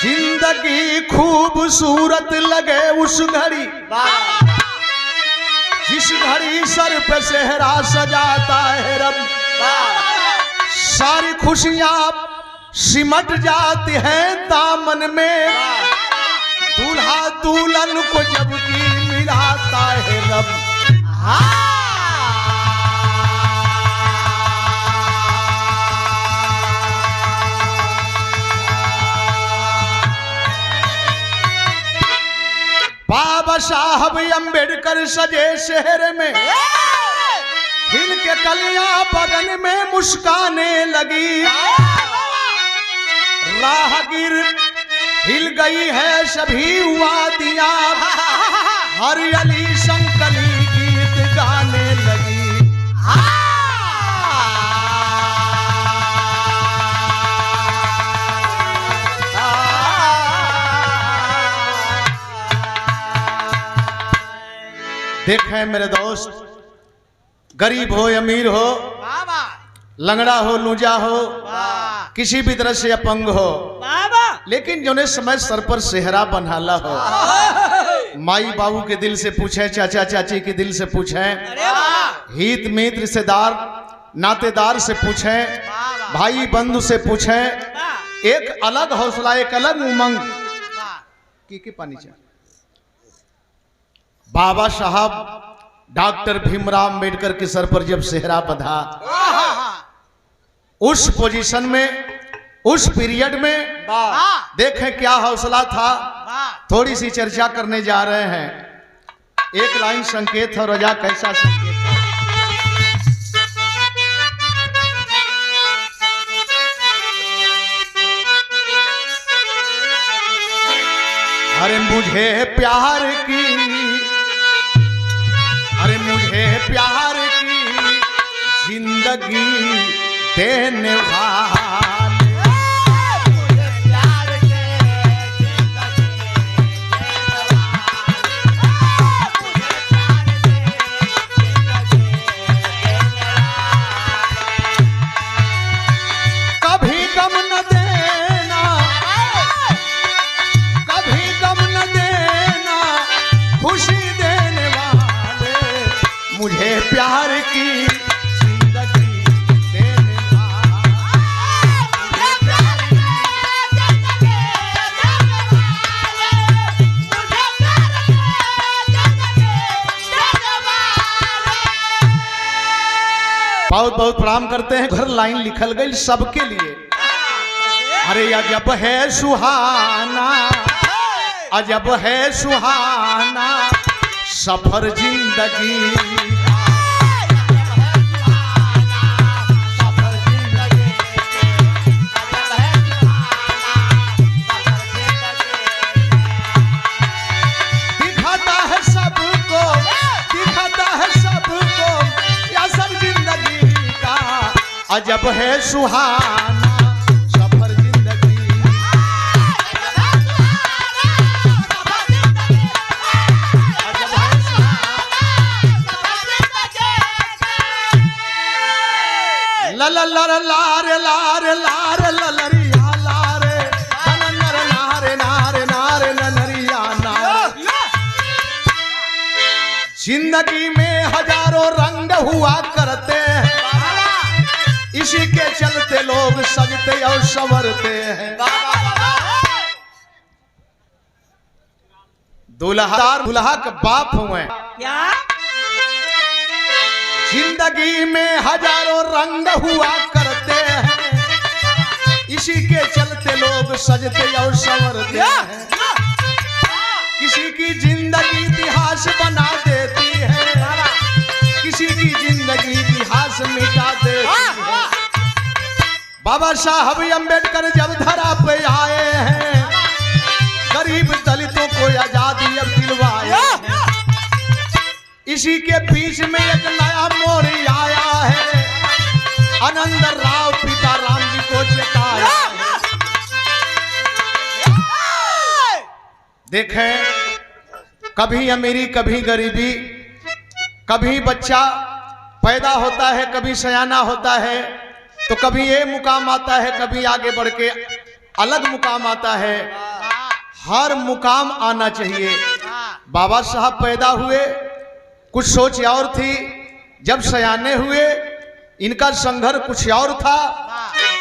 जिंदगी खूबसूरत लगे उस घड़ी जिस घड़ी सर पे सेहरा सजाता है रब। सारी खुशियां सिमट जाती हैं दामन में, दूल्हा दुल्हन को जबकि मिलाता है रब। बाबा साहब अम्बेडकर सजे शहर में खिल के कलियां बगन में मुस्काने लगी। राहगीर हिल गई है सभी वादियां, हरियाली संकली गीत गाने लगी। देखें मेरे दोस्त, गरीब हो अमीर हो, लंगड़ा हो लूजा हो, किसी भी तरह से अपंग हो, लेकिन जो ने समय सर पर सेहरा बन्हाला हो, माई बाबू के दिल से पूछे, चाचा चाची के दिल से पूछे, हित मित्र रिश्तेदार नातेदार से पूछे, भाई बंधु से पूछे, एक अलग हौसला, एक अलग उमंग की पानी चाहिए। बाबा साहब डॉक्टर भीमराव अम्बेडकर के सर पर जब सेहरा बंधा, उस पोजीशन में, उस पीरियड में देखें क्या हौसला था। थोड़ी सी चर्चा करने जा रहे हैं। एक लाइन संकेत है, रोजा कैसा संकेत है। अरे मुझे प्यार की, अरे मुझे प्यार की जिंदगी देने वाले, मुझे प्यार के जिंदगी देने वाले, मुझे प्यार के जिंदगी देने वाले। कभी गम न देना, कभी गम न देना, खुशी देने वाले, मुझे प्यार की जिंदगी देने वाले, मुझे प्यार की जिंदगी देने वाले, मुझे प्यार की जिंदगी देने वाले। बहुत बहुत प्रणाम करते हैं। घर लाइन लिखल गई सबके लिए। अरे अजब है सुहाना, अजब है सुहाना सफर जिंदगी, दिखाता है सबको, दिखाता है सबको असर जिंदगी का। अजब है सुहाना सफर जिंदगी, ला ला ला लारे लारे लारे ललरिया लारे नर नारे नारे नारे नरिया नारे। जिंदगी में हजारों रंग हुआ करते हैं, इसी के चलते लोग सजते और संवरते हैं। दूल्हा दूल्हा का बाप हुए क्या? जिंदगी में हजारों रंग हुआ करते हैं, इसी के चलते लोग सजते और संवरते हैं। किसी की बाबा साहब अम्बेडकर जब धरा पे आए हैं, गरीब दलितों को आजादी अब दिलवाए। इसी के बीच में एक नया मोड़ आया है, आनंद राव पिता राम जी को चेताया। देखें, कभी अमीरी कभी गरीबी, कभी बच्चा पैदा होता है, कभी सयाना होता है, तो कभी ये मुकाम आता है, कभी आगे बढ़ के अलग मुकाम आता है। हर मुकाम आना चाहिए। बाबा साहब पैदा हुए, कुछ सोच और थी, जब सयाने हुए इनका संघर्ष कुछ और था।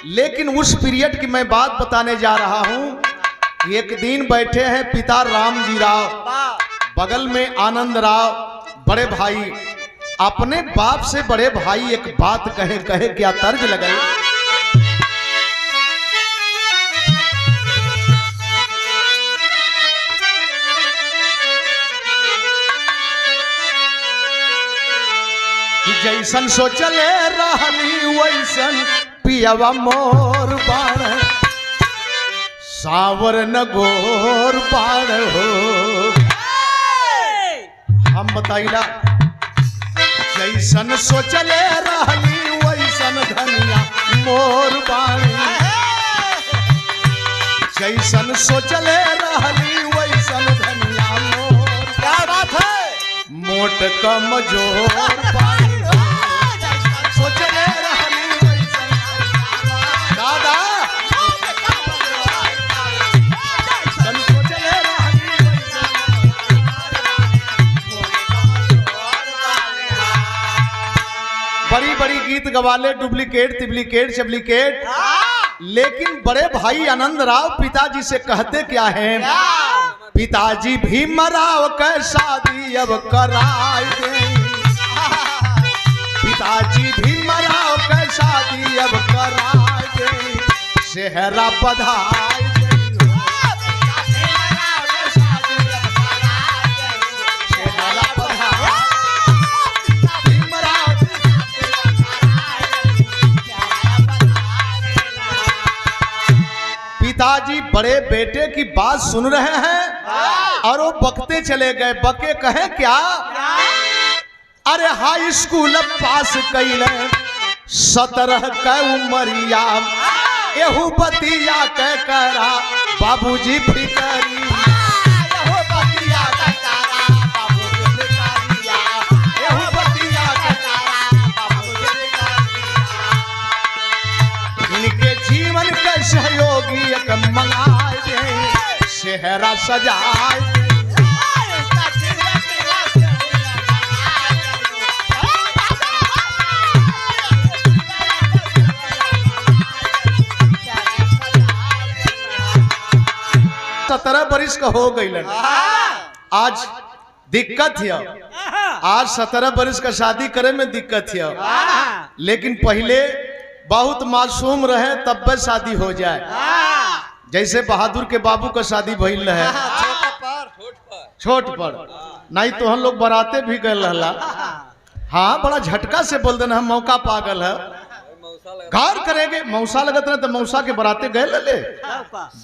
लेकिन उस पीरियड की मैं बात बताने जा रहा हूं। एक दिन बैठे हैं पिता रामजी राव, बगल में आनंद राव, बड़े भाई। अपने बाप से बड़े भाई एक बात कहे क्या तर्ज लगे। जैसन सोचले रहली वैसन पियवा मोर बाण, सावर न गोर बाण हो। हम बताइला, जैसन सोचले रहली वैसन धनिया मोर बाण, जैसन सोचले रहली वैसन धनिया मोर। क्या बात है, मोट कमजोर बाण, सोचले रहली वैसन दादा, सोचले रहली वैसन। बड़ी बड़ी गीत गवाले, डुप्लीकेट तिप्लीकेट चप्लीकेट। लेकिन बड़े भाई आनंद राव पिताजी से कहते क्या है, पिताजी भीमराव के शादी अब कराए दे, पिताजी भीमराव के शादी अब कराए दे, सेहरा बधाई दे। पिताजी बड़े बेटे की बात सुन रहे हैं और वो बकते चले गए। बके कहे क्या, अरे हाई स्कूल पास कैले 17 के उमरिया, एहू बतिया के करा बाबूजी फिकरी, एहू बतिया के करा बाबूजी फिकरिया, एहू बतिया के करा बाबूजी फिकरिया। इनके जीवन के सहयोगी एक मंगाए दे, सेहरा सजाए दे। सत्रह बरिस का हो गई आज दिक्कत है। आज 17 बरिस का शादी करे में दिक्कत है। लेकिन पहले बहुत मासूम रहे तब बस शादी हो जाए। जैसे बहादुर के बाबू का शादी भइल है छोट पर, नहीं तो हम लोग बराते भी गए रहला। हाँ, बड़ा झटका से बोल देना, हम मौका पागल है, गौर करेंगे। मौसा लगत रहे तो मौसा के बराते गए ले,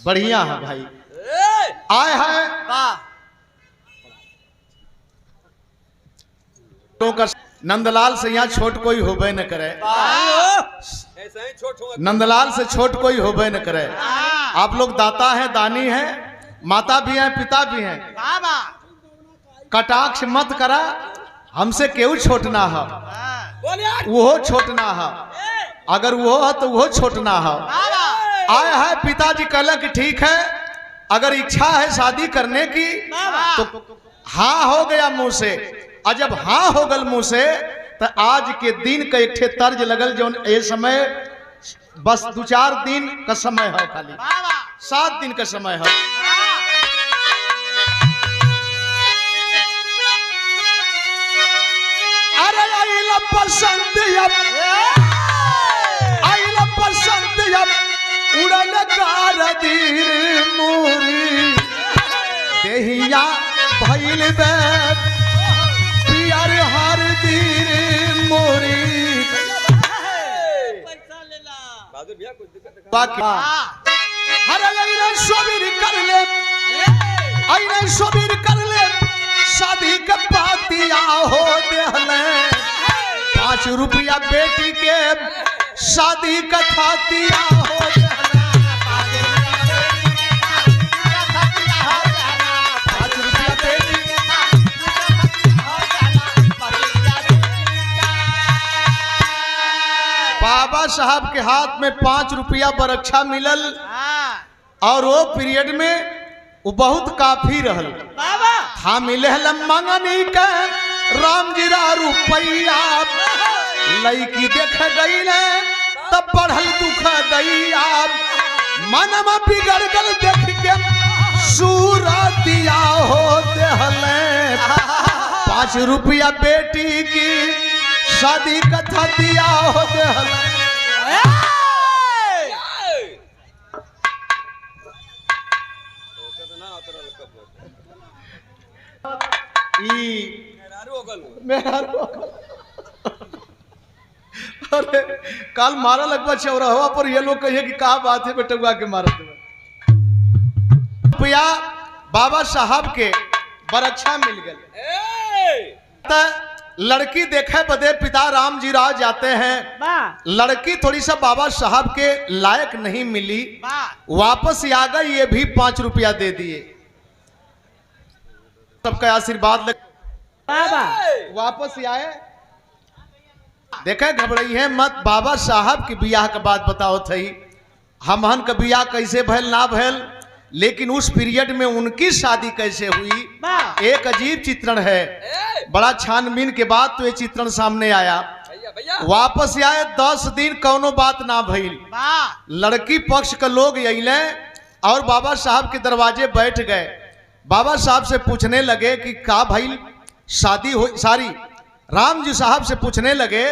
बढ़िया है भाई। आए हैं तो का नंदलाल से यहाँ छोट कोई होबे न करे, नंदलाल से छोट कोई होबे न करे। आप लोग दाता हैं, दानी हैं, माता भी हैं, पिता भी हैं। कटाक्ष मत करा, हमसे क्यों छोटना है, वो छोटना है। अगर वो है तो वो छोटना है। आए है पिताजी कहला कि ठीक है, अगर इच्छा है शादी करने की तो हाँ हो गया मुंह से। और जब हाँ हो गल मुंह से तो आज के दिन का एक ठे तर्ज लगल जो ये समय बस 2-4 दिन का समय है, खाली 7 दिन का समय है। अरे आइला पसंद उड़न कार दीर मोरी देहिया भइल बे पियर हर दीर मोरी। सोबीर कर ले शादी के पातिया हो देहले 5 रुपया बेटी के शादी का थातिया हो देहले 5 रुपया बेटी बाबा साहब के हाथ में 5 रुपया बरक्षा मिलल और वो पीरियड में वो बहुत काफी रहल था मिले मंगनी के राम जी रुपया लड़की देख गई तब बढ़ल दुख दैया मनम बिगड़ गल देख के सूरतिया हो देहले 5 रुपया बेटी की शादी कथा दिया हो देहले अरे काल मारा लगभग चौराहा पर ये लोग कहिए कि कहा बात है बेटुआ के मारा रुपया बाबा साहब के बरक्षा मिल गए। लड़की देखे बदे पिता राम जी राव जाते हैं, लड़की थोड़ी सा बाबा साहब के लायक नहीं मिली, वापस आ गई, ये भी 5 रुपया दे दिए, सबका आशीर्वाद वापस आए। देखे घबराई है मत, बाबा साहब की बियाह के बात बताओ थी, हमहन का बियाह कैसे भैल ना भैल, लेकिन उस पीरियड में उनकी शादी कैसे हुई एक अजीब चित्रण है। बड़ा छानबीन के बाद तो ये चित्रण सामने आया। वापस आए 10 दिन कौनो बात ना भइल, लड़की पक्ष के लोग अइले और बाबा साहब के दरवाजे बैठ गए। बाबा साहब से पूछने लगे कि का भइल शादी हो सारी, राम जी साहब से पूछने लगे।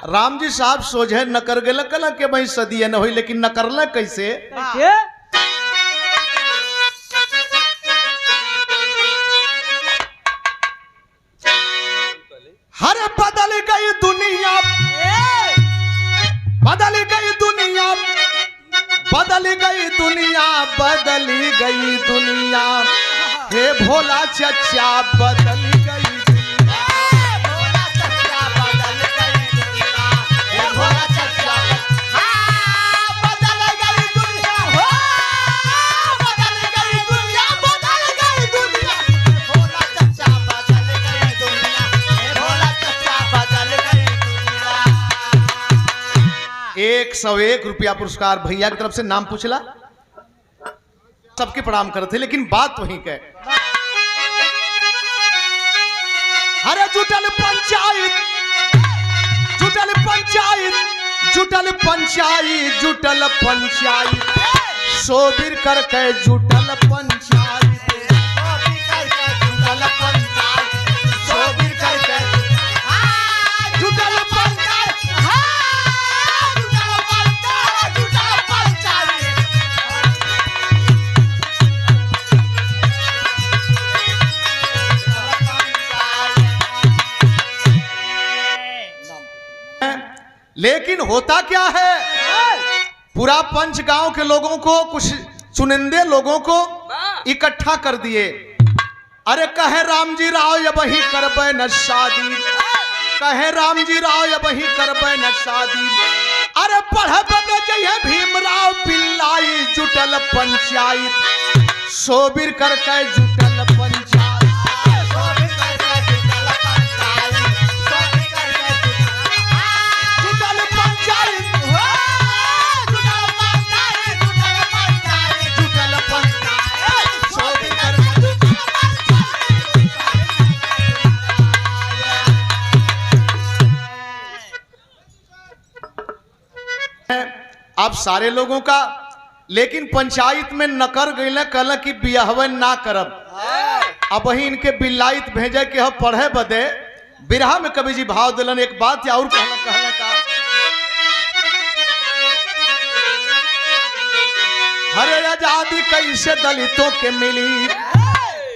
राम जी साहब सोझे न कर गए कल के भाई सदी न हुई, लेकिन न करल कैसे? हर बदल गई दुनिया, बदल गई दुनिया, बदल गई दुनिया, बदली गई दुनिया, हे भोला चचा बदल गई दुनिया, भोला चचा बदल गई दुनिया, हे भोला चचा बदल गई दुनिया, हो बदल गई दुनिया, बदल गई दुनिया, भोला चचा बदल गई दुनिया, हे भोला चचा बदल गई दुनिया। 101 रुपया पुरस्कार भैया की तरफ से, नाम पूछला, सबके प्रणाम करते, लेकिन बात वहीं के। अरे जुटल पंचायत, जुटल पंचायत, जुटल पंचायत, जुटल पंचायत, सोबिर करके जुटल पंचायत, जुटल पंचायत, सोबिर करके जुटल पंचायत, जुटल पंचायत, जुटल पंचायत। लेकिन होता क्या है, पूरा पंच गांव के लोगों को, कुछ चुनिंदे लोगों को इकट्ठा कर दिए। अरे कहे राम जी राव ये वही करबे न शादी, कहे राम जी राव ये वही करबे न शादी, अरे पढ़े बदे जइए भीमराव पिल्लाई, जुटल पंचायत, सोबिर करके जुटल पंचायत, आप सारे लोगों का, लेकिन पंचायत में नकर गई कल की बियाहवन ना करब। अब वही इनके बिल्लाइत भेजे के हम पढ़े बदे, बिरहा में कवि जी भाव दिलन। एक बात और कहला का, हरे आजादी कैसे दलितों के मिली,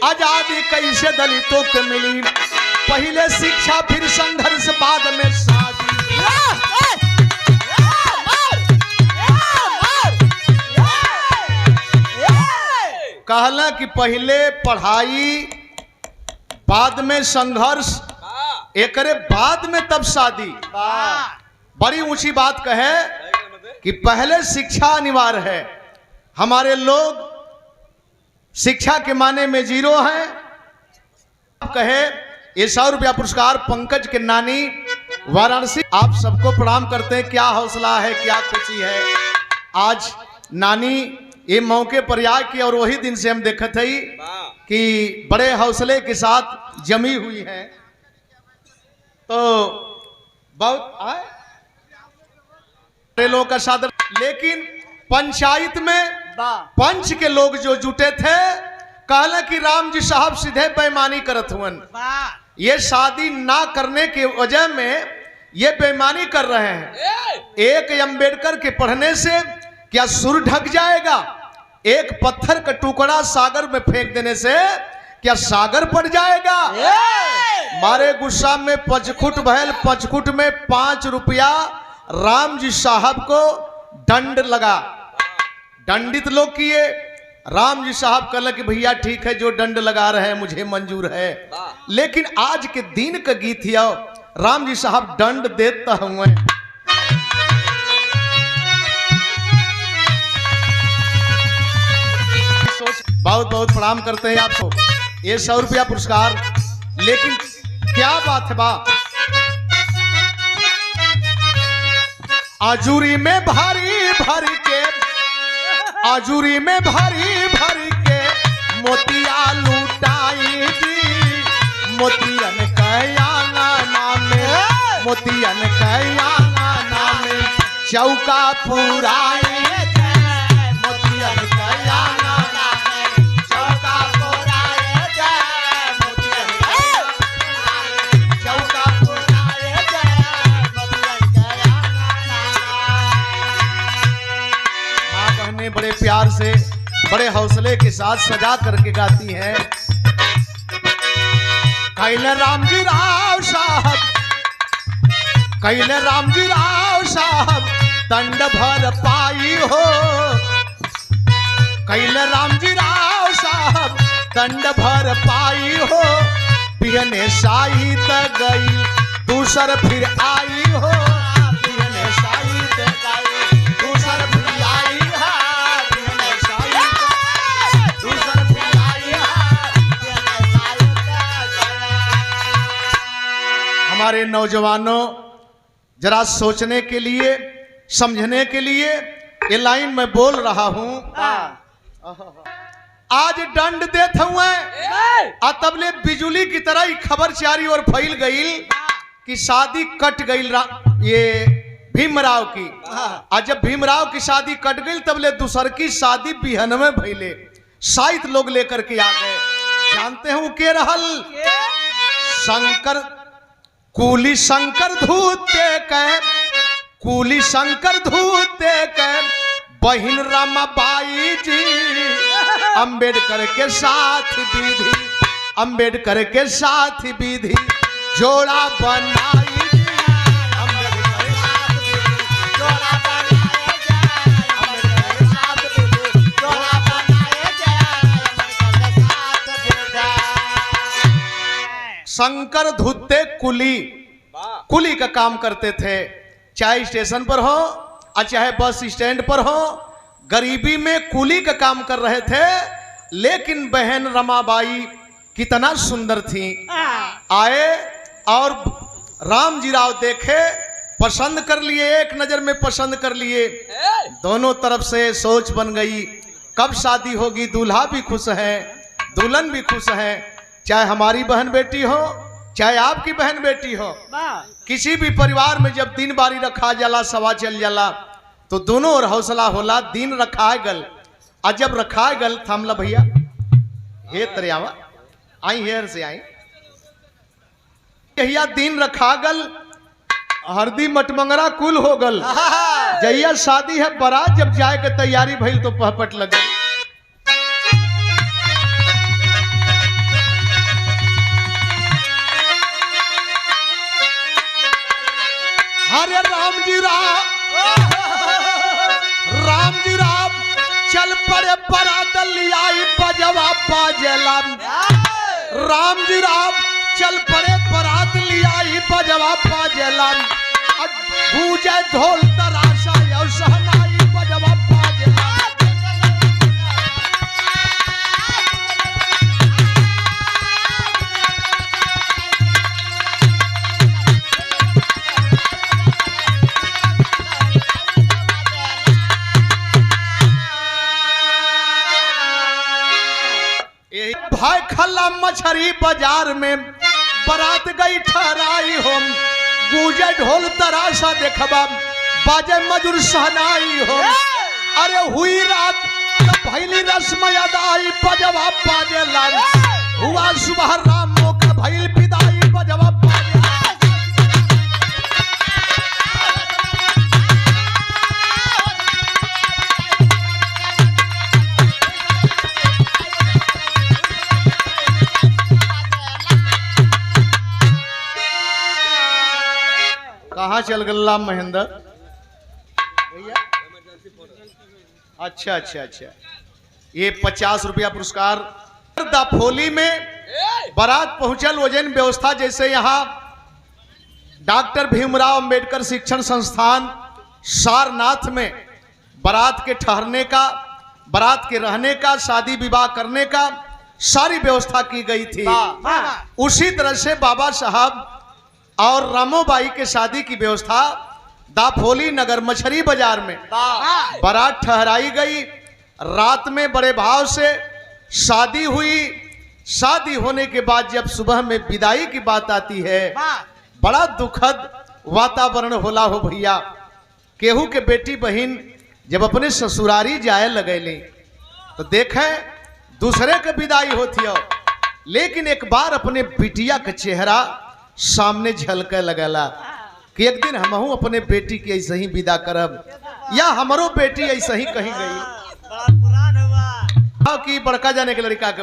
आजादी कैसे दलितों के मिली, पहले शिक्षा फिर संघर्ष बाद में शादी, कहला कि पहले पढ़ाई, बाद में संघर्ष, एकरे बाद में तब शादी। बड़ी ऊंची बात कहे कि पहले शिक्षा अनिवार्य है। हमारे लोग शिक्षा के माने में जीरो हैं। कहे ये 100 रुपया पुरस्कार पंकज के नानी वाराणसी। आप सबको प्रणाम करते हैं। क्या हौसला है, क्या खुशी है। आज नानी ये मौके पर आ कि और वही दिन से हम देखते ही कि बड़े हौसले के साथ जमी हुई है। तो बहुत लोगों का सादर, लेकिन पंचायत में पंच के लोग जो जुटे थे कहला कि राम जी साहब सीधे बेईमानी करत हुए। ये शादी ना करने के वजह में ये बेईमानी कर रहे हैं। एक अम्बेडकर के पढ़ने से क्या सुर ढक जाएगा? एक पत्थर का टुकड़ा सागर में फेंक देने से क्या सागर पड़ जाएगा? मारे गुस्सा में पचखुट भैल, पचखुट में 5 रुपया राम जी साहब को दंड लगा। दंडित लोग किए। राम जी साहब कहला कि भैया ठीक है, जो दंड लगा रहे हैं मुझे मंजूर है, लेकिन आज के दिन का गीत है, राम जी साहब दंड देता हुए। बहुत बहुत प्रणाम करते हैं आपको। ये 100 रुपया पुरस्कार, लेकिन क्या बात है बा, आजूरी में भारी भरी के, आजूरी में भारी भरी के मोतिया लूटाई जी, मोतियन कयाना नामे, मोतियन कयाना नामे चौका पुराई, मोतियन कयाना नामे चौका पुराई, मोतियन चौका पुराई, मोतियन कयाना। माँ बहने बड़े प्यार से, बड़े हौसले के साथ सजा करके गाती हैं। कैले राम जी राव साहब, कैले राम जी राव साहब दंड भर पाई हो, कैले राम जी राव साहब दंड भर पाई हो, पियने साई तक गई दूसर फिर आई हो, पियने साई तक गई दूसर फिर आई है, पियने साई तक दूसर फिर आई है, पियने साई तक। हमारे नौजवानों जरा सोचने के लिए, समझने के लिए ये लाइन मैं बोल रहा हूं। आज दंड देते हुए तबले बिजुली की तरह ही खबर चारी और फैल गई कि शादी कट गई ये भीमराव की। आज जब भीमराव की शादी कट गई तबले दूसर की शादी बिहन में भैले, साइत लोग लेकर के आ गए। जानते हैं वो के रहल? शंकर, कूली शंकर धूते के, कूली शंकर धूते के बहिन रमाबाई जी, अंबेडकर के साथ विधि, अंबेडकर के साथ विधि जोड़ा बनाई जी, अंबेडकर के साथ विधि जोड़ा बनाए जाए, अंबेडकर के साथ विधि जोड़ा बनाए जाए, अंबेडकर के साथ विधि। शंकर धूते कुली, कुली का काम करते थे, चाहे स्टेशन पर हो और चाहे बस स्टैंड पर हो, गरीबी में कुली का काम कर रहे थे। लेकिन बहन रमाबाई कितना सुंदर थी। आए और राम जी राव देखे, पसंद कर लिए, एक नजर में पसंद कर लिए। दोनों तरफ से सोच बन गई, कब शादी होगी। दूल्हा भी खुश है, दुल्हन भी खुश है। चाहे हमारी बहन बेटी हो, चाहे आपकी बहन बेटी हो, किसी भी परिवार में जब दिन बारी रखा जाला, सवा चल जाला, तो दोनों और हौसला होला। दिन रखा गल, और जब रखा गल थामला भैया हे तरियावा आई हेर से आई, यहिया दिन रखा गल, हरदी मटमंगरा कुल हो गल। जहिया शादी है बारात जब जाए के तैयारी भइल तो पहपट लगे। हरे राम जी राम, राम जी राम चल पड़े बरात लियाई बजवा बाजेला। राम जी राम चल पड़े बरात लिया ही बजवा बाजेला। गूंजे ढोल तराशा और सहनाई बजवा बाजेला। भाई खल्ला मछरी बाजार में बारात गई ठहराई हो। गूंजे ढोल तराशा देखबा बाजे मधुर सहनाई हो। अरे हुई रात भैली रस्म अदाई बजवा बाजेला। हुआ सुबह रामो का भैल विदाई बजवा बाजेला। कहाँ चल गल्ला महेंद्र भैया? अच्छा अच्छा अच्छा, ये 50 रुपया पुरस्कार। दाफोली में बारात पहुंचल वजन व्यवस्था जैसे यहाँ डॉक्टर भीमराव अंबेडकर शिक्षण संस्थान सारनाथ में बारात के ठहरने का, बारात के रहने का, शादी विवाह करने का सारी व्यवस्था की गई थी। उसी तरह से बाबा साहब और रामोबाई के शादी की व्यवस्था दाफोली नगर मछरी बाजार में बारात ठहराई गई। रात में बड़े भाव से शादी हुई। शादी होने के बाद जब सुबह में विदाई की बात आती है, बड़ा दुखद वातावरण होला हो भैया। केहू के बेटी बहन जब अपने ससुरारी जाए लगेली तो देखें दूसरे के विदाई होती हो, लेकिन एक बार अपने बिटिया का चेहरा सामने झलके लगेला कि एक दिन हमहू अपने बेटी के ऐसे ही विदा करब, या हमारो बेटी ऐसे ही कहीं गई कि बड़का जाने के लड़का के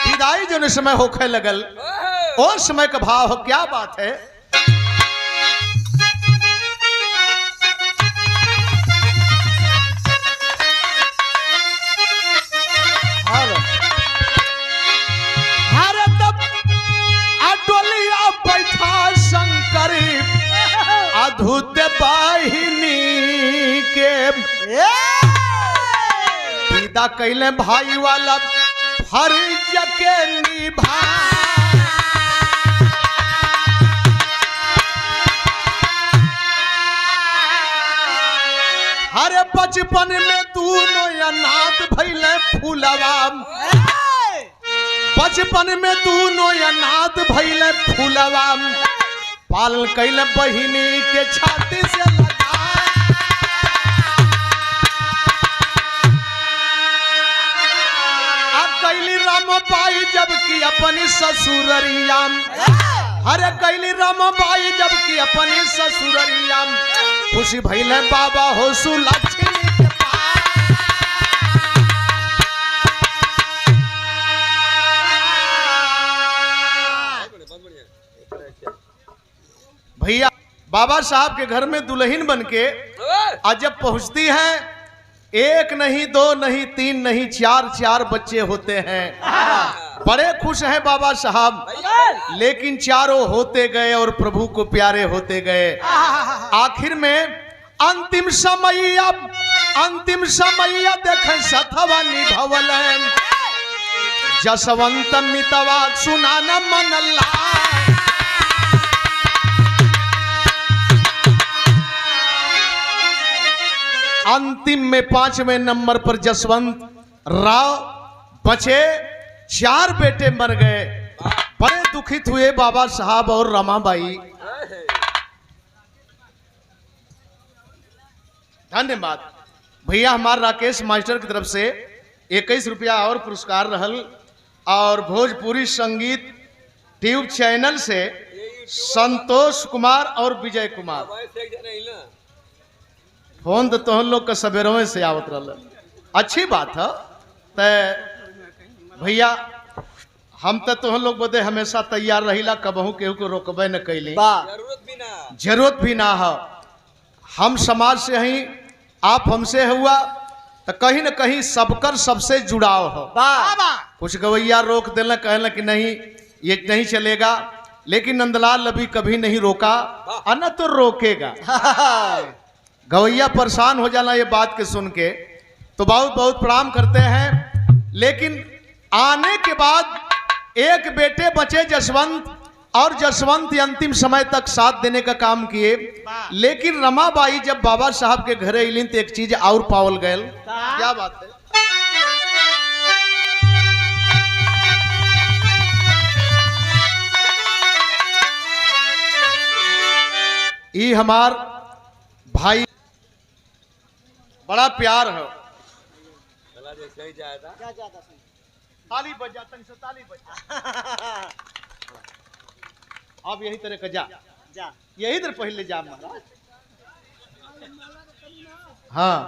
विदाई जो समय होखे लगल, उस समय का भाव हो। क्या बात है? अधूत बाहिनी के विदा कैले भाई वाला फर्ज के निभा। हरे बचपन में दोनों अनाथ भइले फूलवा। बचपन में दोनों अनाथ भइले फूलवा। पालन कैले बहिनी के छाती से लगा। अब कैली रामबाई जबकि अपनी ससुररिया। अरे कैली रामबाई जबकि अपनी ससुररिया। खुशी भइले बाबा हो सुलक्ष्मी के पास। भैया बाबा साहब के घर में दुल्हन बनके आज जब पहुंचती है, एक नहीं, दो नहीं, तीन नहीं, चार चार बच्चे होते हैं। बड़े खुश हैं बाबा साहब, लेकिन चारों होते गए और प्रभु को प्यारे होते गए। आखिर में अंतिम समय देखे सथवा निभवल। जसवंत मितवा सुनाना मन ला। अंतिम में 5वें नंबर पर जसवंत राव बचे, 4 बेटे मर गए। बड़े दुखित हुए बाबा साहब और रमाबाई। धन्यवाद भैया। हमारे राकेश मास्टर की तरफ से 21 रुपया और पुरस्कार रहल। और भोजपुरी संगीत ट्यूब चैनल से संतोष कुमार और विजय कुमार। फोन तो तुम लोग का सवेरों से आवत रहा, अच्छी बात है। तो भैया हम तो तुम लोग बदे हमेशा तैयार रहिला, कबहू केहू को रोकबे न कैली, जरूरत भी ना हो। हम समाज से ही, आप हमसे हुआ, तो कहीं न कहीं सबकर सबसे जुड़ाव हो। कुछ गवैया रोक देना, कहना कि नहीं ये नहीं चलेगा, लेकिन नंदलाल अभी कभी नहीं रोका और न तो रोकेगा। गवैया परेशान हो जाना ये बात के सुन के, तो बहुत बहुत प्रणाम करते हैं। लेकिन आने के बाद एक बेटे बचे जसवंत, और जसवंत अंतिम समय तक साथ देने का काम किए। लेकिन रमाबाई जब बाबा साहब के घरे अलिन तो एक चीज और पावल गए। क्या बात है? ये हमार भाई बड़ा प्यार है। ताली बजा, तनी से ताली बजा। अब यही तरह का जा यही तरह पहले जा महाराज। हाँ,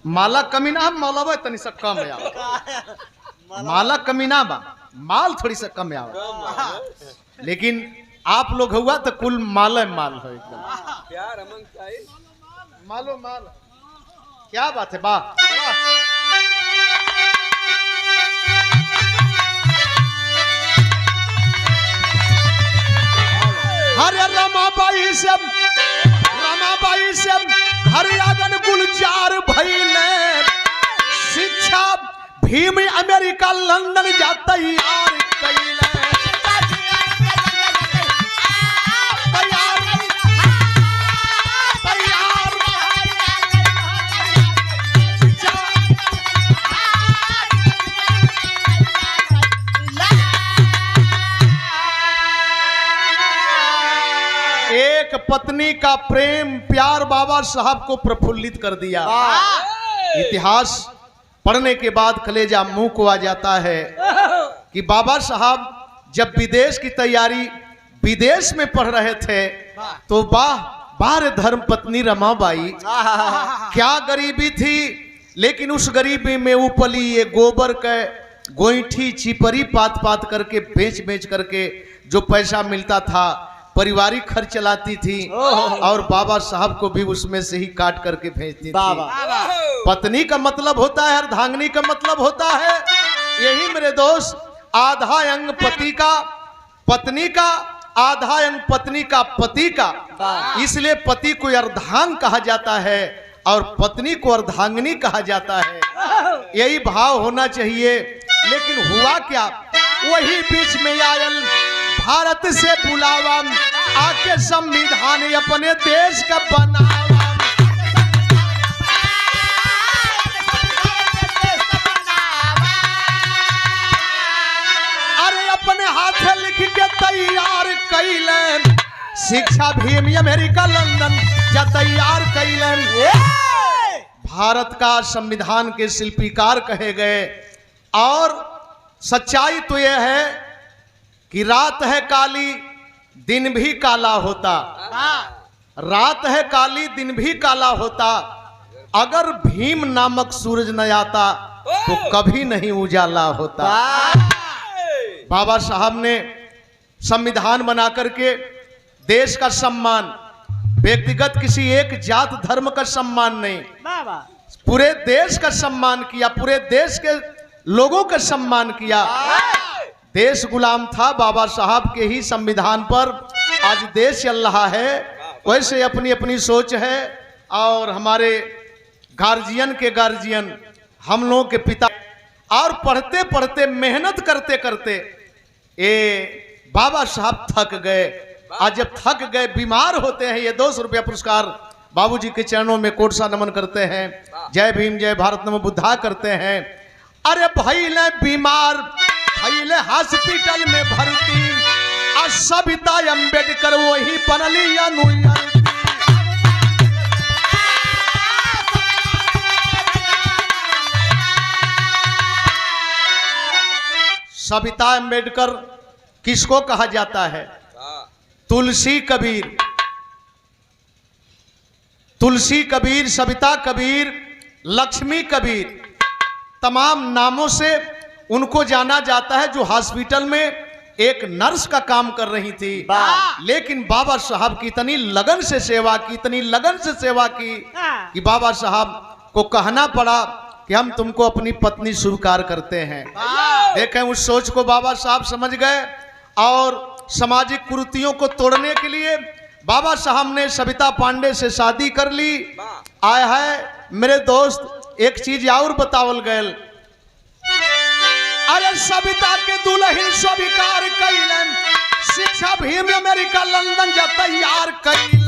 माला कमीना हम मौलवा तनी सा कम है, माला कमीना बा, माल थोड़ी सा कम है। लेकिन आप लोग हुआ तो कुल माल माल हो एकदम। प्यार अमन चाहिए, मालो माल। क्या बात है बा। हरे रमाबाई से घर आंगन गुलजार भइले, शिक्षा भीम अमेरिका लंदन जा तैयार कइले। एक पत्नी का प्रेम प्यार बाबा साहब को प्रफुल्लित कर दिया। इतिहास पढ़ने के बाद कलेजा मुंह को आ जाता है कि बाबा साहब जब विदेश की तैयारी विदेश में पढ़ रहे थे तो बाहर धर्म पत्नी रमाबाई, क्या गरीबी थी, लेकिन उस गरीबी में उपली ये गोबर के गोईठी चिपरी पात पात करके बेच करके जो पैसा मिलता था पारिवारिक खर्च चलाती थी, और बाबा साहब को भी उसमें से ही काट करके भेजती थी। पत्नी का मतलब होता है अर्धांगिनी का मतलब होता है, यही मेरे दोस्त आधा अंग पति का, पत्नी का आधा अंग पत्नी का पति का, इसलिए पति को अर्धांग कहा जाता है और पत्नी को अर्धांगिनी कहा जाता है। यही भाव होना चाहिए। लेकिन हुआ क्या, वही बीच में आयल भारत से बुलावा, आके संविधान अपने देश का बनावा। अरे अपने हाथ लिख के तैयार कैलन, शिक्षा भीम अमेरिका लंदन जा तैयार कैलन। भारत का संविधान के शिल्पीकार कहे गए। और सच्चाई तो यह है कि रात है काली दिन भी काला होता, रात है काली दिन भी काला होता, अगर भीम नामक सूरज न आता तो कभी नहीं उजाला होता। बाबा साहब ने संविधान बना करके देश का सम्मान, व्यक्तिगत किसी एक जात धर्म का सम्मान नहीं, पूरे देश का सम्मान किया, पूरे देश के लोगों का सम्मान किया। देश गुलाम था, बाबा साहब के ही संविधान पर आज देश चल रहा है। वैसे अपनी अपनी सोच है, और हमारे गार्जियन के गार्जियन, हम लोगों के पिता, और पढ़ते पढ़ते मेहनत करते करते ये बाबा साहब थक गए। आज जब थक गए, बीमार होते हैं, ये 200 रुपया पुरस्कार बाबूजी के चरणों में कोट सा नमन करते हैं, जय भीम जय भारत नमो बुद्धा करते हैं। अरे भाई ले बीमार, भाई ले हॉस्पिटल में भर्ती, और सविता अम्बेडकर वही बनली अनुयायी। सविता अम्बेडकर किसको कहा जाता है? तुलसी कबीर, तुलसी कबीर, सविता कबीर, लक्ष्मी कबीर, तमाम नामों से उनको जाना जाता है, जो हॉस्पिटल में एक नर्स का काम कर रही थी। लेकिन बाबा साहब की इतनी लगन से सेवा की, इतनी लगन से सेवा की कि बाबा साहब को कहना पड़ा कि हम तुमको अपनी पत्नी स्वीकार करते हैं। देखें, उस सोच को बाबा साहब समझ गए और सामाजिक कुरीतियों को तोड़ने के लिए बाबा साहब ने सविता पांडे से शादी कर ली। आया है मेरे दोस्त, एक चीज और बतावल गए, अरे सविता के दुल्हन स्वीकार कैलन, शिक्षा भीम अमेरिका लंदन जा तैयार कैलन।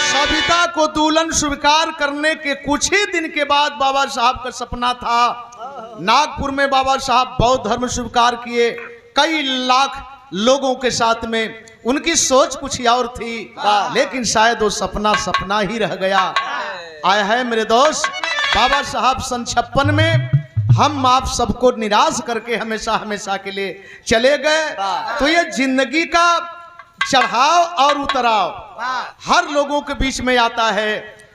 सविता को दुल्हन स्वीकार करने के कुछ ही दिन के बाद बाबा साहब का सपना था, नागपुर में बाबा साहब बौद्ध धर्म स्वीकार किए कई लाख लोगों के साथ में। उनकी सोच कुछ और थी, लेकिन शायद वो सपना सपना ही रह गया। आया है मेरे दोस्त, बाबा साहब सन 56 में हम आप सबको निराश करके हमेशा हमेशा के लिए चले गए। तो ये जिंदगी का चढ़ाव और उतराव हर लोगों के बीच में आता है,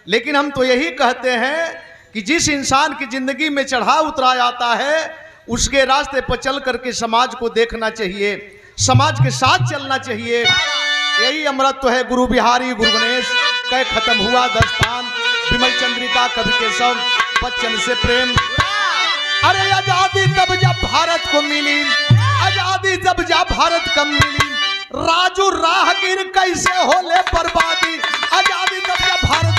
लेकिन हम तो यही कहते हैं कि जिस इंसान की जिंदगी में चढ़ाव उतराव आता है उसके रास्ते पर चल करके समाज को देखना चाहिए, समाज के साथ चलना चाहिए। यही अमृत है गुरु बिहारी गुरु गणेश कह खत्म हुआ दस्तान, विमल चंद्रिका कवि केशव बच्चन से प्रेम। अरे आजादी तब जब भारत को मिली, आजादी जब भारत को मिली, राजू राहगीर कैसे होले बर्बादी, आजादी तब जब भारत